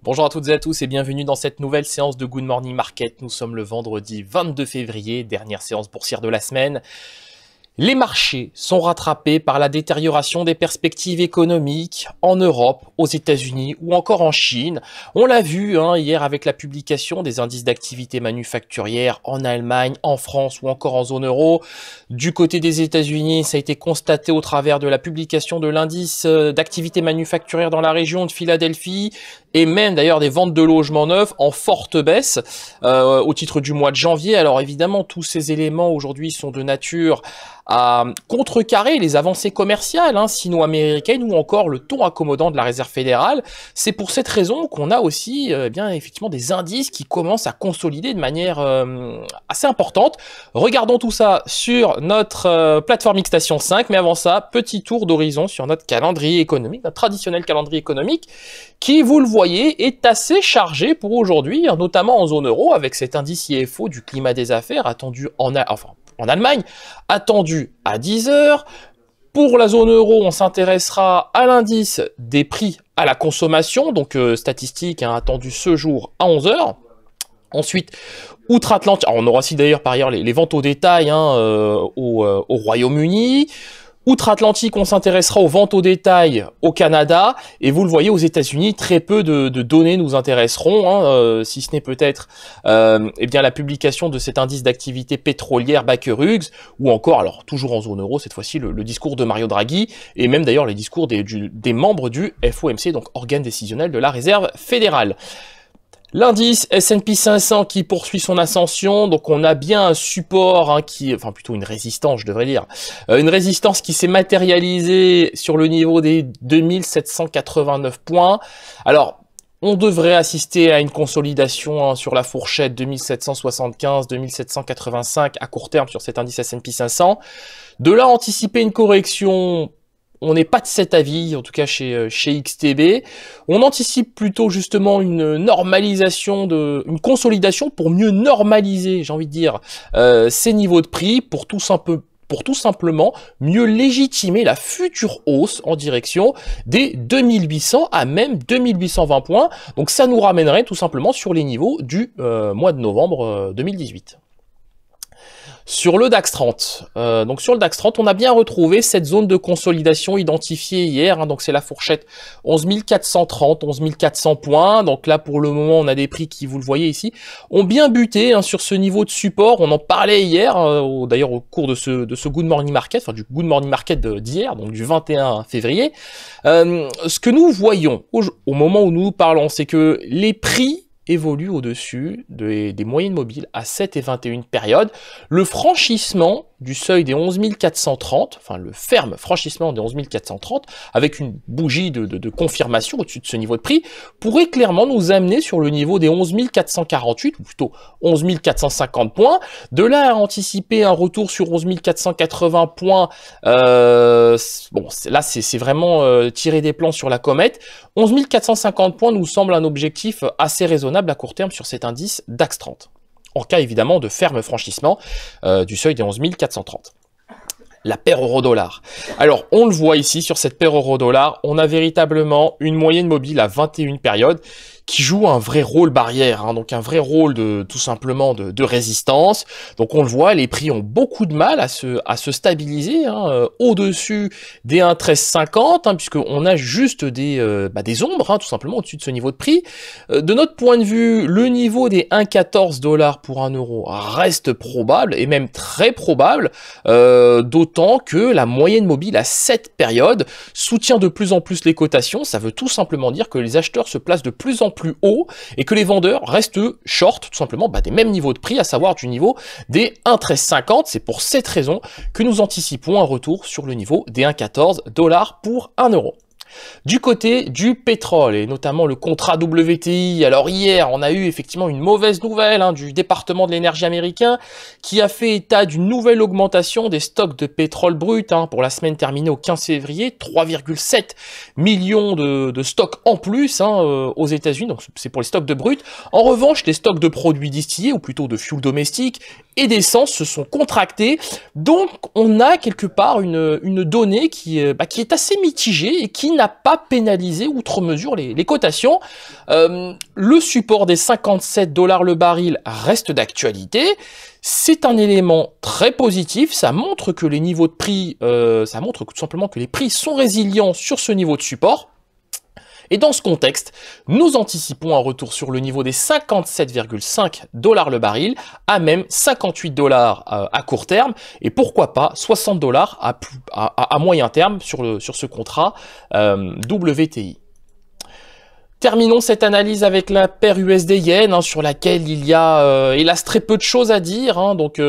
Bonjour à toutes et à tous et bienvenue dans cette nouvelle séance de Good Morning Market. Nous sommes le vendredi 22 février, dernière séance boursière de la semaine. Les marchés sont rattrapés par la détérioration des perspectives économiques en Europe, aux États-Unis ou encore en Chine. On l'a vu hier avec la publication des indices d'activité manufacturière en Allemagne, en France ou encore en zone euro. Du côté des États-Unis, ça a été constaté au travers de la publication de l'indice d'activité manufacturière dans la région de Philadelphie et même d'ailleurs des ventes de logements neufs en forte baisse au titre du mois de janvier. Alors évidemment, tous ces éléments aujourd'hui sont de nature à contrecarrer les avancées commerciales sino-américaines ou encore le ton accommodant de la Réserve fédérale. C'est pour cette raison qu'on a aussi effectivement des indices qui commencent à consolider de manière assez importante. Regardons tout ça sur notre plateforme Xstation 5, mais avant ça, petit tour d'horizon sur notre calendrier économique, notre traditionnel calendrier économique qui, vous le voyez, est assez chargé pour aujourd'hui, notamment en zone euro avec cet indice IFO du climat des affaires attendu en Allemagne, attendu à 10 heures. Pour la zone euro, on s'intéressera à l'indice des prix à la consommation, donc statistique attendu ce jour à 11 heures. Ensuite, outre-Atlantique, on aura aussi d'ailleurs par ailleurs les ventes au détail au Royaume-Uni. Outre-Atlantique, on s'intéressera aux ventes au détail au Canada, et vous le voyez aux États-Unis, très peu de données nous intéresseront, si ce n'est peut-être la publication de cet indice d'activité pétrolière Baker-Hughes, ou encore, alors toujours en zone euro cette fois-ci, le discours de Mario Draghi, et même d'ailleurs les discours des membres du FOMC, donc organe décisionnel de la Réserve fédérale. L'indice S&P 500 qui poursuit son ascension, donc on a bien un support plutôt une résistance, je devrais dire, une résistance qui s'est matérialisée sur le niveau des 2789 points. Alors, on devrait assister à une consolidation sur la fourchette 2775-2785 à court terme sur cet indice S&P 500. De là, anticiper une correction. On n'est pas de cet avis, en tout cas chez XTB. On anticipe plutôt justement une normalisation, une consolidation pour mieux normaliser, j'ai envie de dire, ces niveaux de prix pour tout simplement mieux légitimer la future hausse en direction des 2800 à même 2820 points. Donc ça nous ramènerait tout simplement sur les niveaux du mois de novembre 2018. Sur le DAX 30, sur le DAX 30, on a bien retrouvé cette zone de consolidation identifiée hier, donc c'est la fourchette 11 430, 11 400 points, donc là pour le moment on a des prix qui, vous le voyez ici, ont bien buté sur ce niveau de support. On en parlait hier, d'ailleurs au cours de ce Good Morning Market, du Good Morning Market d'hier, donc du 21 février. Ce que nous voyons au moment où nous parlons, c'est que les prix évolue au-dessus des moyennes mobiles à 7 et 21 périodes. Le franchissement du seuil des 11 430, le ferme franchissement des 11 430, avec une bougie de confirmation au-dessus de ce niveau de prix, pourrait clairement nous amener sur le niveau des 11 448, ou plutôt 11 450 points. De là à anticiper un retour sur 11 480 points, là c'est vraiment tirer des plans sur la comète. 11 450 points nous semble un objectif assez raisonnable à court terme sur cet indice DAX 30. En cas évidemment de ferme franchissement du seuil des 11 430. La paire euro-dollar. Alors, on le voit ici sur cette paire euro-dollar, on a véritablement une moyenne mobile à 21 périodes qui joue un vrai rôle barrière, donc un vrai rôle tout simplement de résistance. Donc on le voit, les prix ont beaucoup de mal à se stabiliser au-dessus des 1,1350, puisqu'on a juste des ombres, tout simplement au-dessus de ce niveau de prix. De notre point de vue, le niveau des 1,14 $ pour 1 euro reste probable, et même très probable, d'autant que la moyenne mobile à 7 périodes soutient de plus en plus les cotations. Ça veut tout simplement dire que les acheteurs se placent de plus en plus haut et que les vendeurs restent short tout simplement des mêmes niveaux de prix, à savoir du niveau des 1,1350. C'est pour cette raison que nous anticipons un retour sur le niveau des 1,14 $ pour 1 euro. Du côté du pétrole, et notamment le contrat WTI, alors hier, on a eu effectivement une mauvaise nouvelle du département de l'énergie américain qui a fait état d'une nouvelle augmentation des stocks de pétrole brut pour la semaine terminée au 15 février, 3,7 millions de stocks en plus aux États-Unis, donc c'est pour les stocks de brut. En revanche, les stocks de produits distillés, ou plutôt de fuel domestique, et d'essence se sont contractés. Donc on a quelque part une donnée qui est assez mitigée et qui n'a n'a pas pénalisé outre mesure les cotations. Le support des 57 $ le baril reste d'actualité. C'est un élément très positif, ça montre que les niveaux de prix, ça montre tout simplement que les prix sont résilients sur ce niveau de support. Et dans ce contexte, nous anticipons un retour sur le niveau des 57,5 $ le baril, à même 58 $ à court terme, et pourquoi pas 60 $ à moyen terme sur ce contrat WTI. Terminons cette analyse avec la paire USD-Yen, sur laquelle il y a hélas très peu de choses à dire. Donc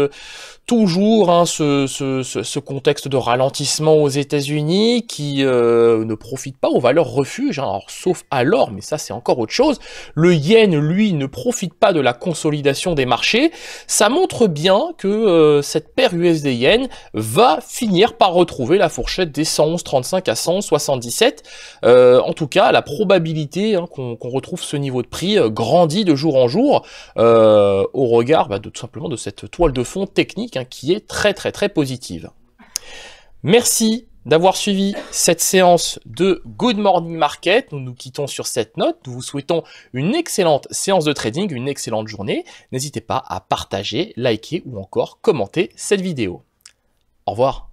toujours ce contexte de ralentissement aux États-Unis qui ne profite pas aux valeurs refuges, alors, sauf à l'or, mais ça c'est encore autre chose. Le yen, lui, ne profite pas de la consolidation des marchés. Ça montre bien que cette paire USD-Yen va finir par retrouver la fourchette des 111,35 à 111,77. En tout cas, la probabilité qu'on retrouve ce niveau de prix grandit de jour en jour au regard tout simplement de cette toile de fond technique qui est très positive. Merci d'avoir suivi cette séance de Good Morning Market. Nous nous quittons sur cette note. Nous vous souhaitons une excellente séance de trading, une excellente journée. N'hésitez pas à partager, liker ou encore commenter cette vidéo. Au revoir.